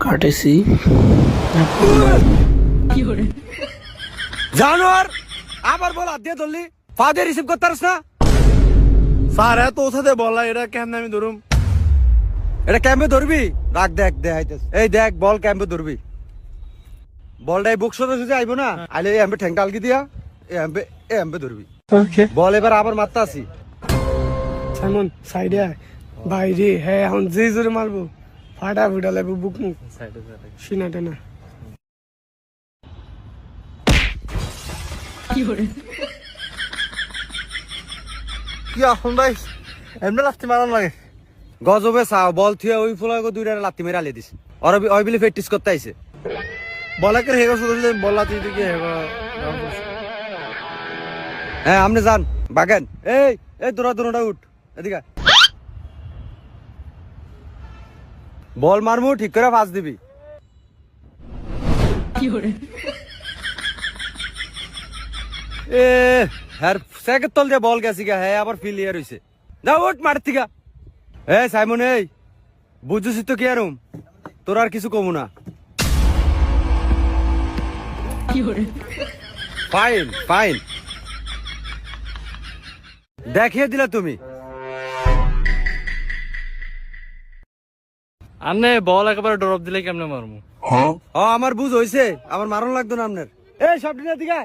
কাটেছি জানোয়ার আবার বল হাত দিয়ে ধরলি ফাদে রিসিভ করতে পারছ না স্যার এত ওসাতে বলা এটা কেমনে আমি ধরুম? এটা ক্যাম্পে ধরবি রাখ দেখ দেখাইতেছ এই দেখ বল ক্যাম্পে ধরবি বলটাই বুক সোজা সোজা আইবো না আইলে এই এমপে ঠ্যাংটা আলগি দিয়া এই এমপে ধরবি ওকে বল এবার আবার মারতে আসি সাইমন সাইডে আয় বাইরে হ্যাঁ এখন যে জোরে মারবো ফাটা ফুটা লাগবে বুক মুখ সিনা টানা কি এখন ভাই এমনি লাস্টি মারান লাগে। গজবে চাও বল থুয়ে ওই ফুলাকে দুইটা লাত্তি মেরে আলিয়ে দিস ওর ওই বিলি প্র্যাকটিস করতে আইছে বলাকে হেগো শুধু বলা তুই কি হেগো হ্যাঁ আপনি যান বাগান এই এই দৌড়া দৌড়াটা উঠ এদিকে আয়। বল মারমু ঠিক করে ফাঁস দিবি এ হ্যার সেকের তল দিয়ে বল গেছি গা হ্যাঁ আবার ফিল ইয়ার হইছে যা ওট মারতি গা এ সাইমন এই বুঝছিস তো কি আরুম তোর আর কিছু কমু না ফাইন ফাইন দেখিয়ে দিলা তুমি আনে বল একেবারে ড্রপ দিলে কেমনে মারমু? ও আমার বুঝ হইছে আমার মারণ লাগতো না আপনার এই সব দিনের দিকে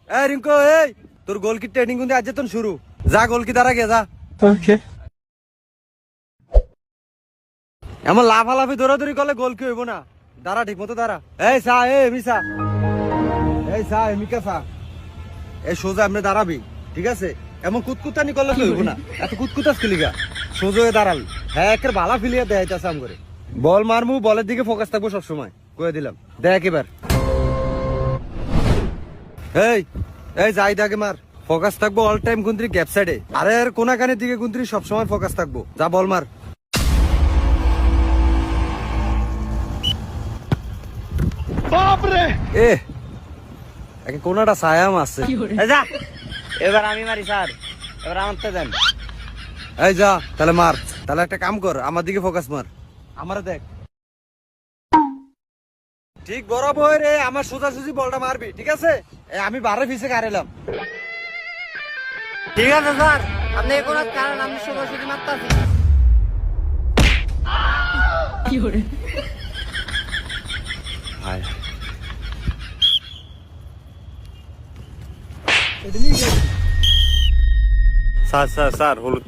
এই রিঙ্কো এই তোর গোল কি ট্রেনিং কিন্তু আজ তোর শুরু যা গোল কি দাঁড়া গে যা ওকে এমন লাফালাফি দৌড়াদৌড়ি করলে গোল কি হইব না দাঁড়া ঠিক মতো দাঁড়া এই সা এই মিসা এই সা মিকা সা এই সোজা আপনি দাঁড়াবি ঠিক আছে এমন কুতকুতানি করলে তো হইব না এত কুতকুতাস খেলিগা সোজা হয়ে দাঁড়াল হ্যাঁ একের বালা ফিলিয়া দেখাইতেছে আম করে বল মারমু বলের দিকে ফোকাস থাকবো সবসময় কয়ে দিলাম দেখ এবার এই এই যাই দাগে মার ফোকাস থাকবো অল টাইম কুন্ত্রি গ্যাপ সাইডে আরে আর কোনাকানের দিকে কুন্ত্রি সবসময় ফোকাস থাকবো যা বল মার বাপরে এ একে কোনাটা ছায়া মারছে যা এবার আমি মারি স্যার এবার আমার তো দেন এই যা তাহলে মার তাহলে একটা কাম কর আমার দিকে ফোকাস মার আমারে দেখ ঠিক বরাবর রে আমার সোজাসুজি বলটা মারবি ঠিক আছে আমি বারে পিছে কারেলাম ঠিক আছে স্যার আপনি কোন কারণ আমি সোজাসুজি মারতাছি হায় স্যার স্যার স্যার হলুদ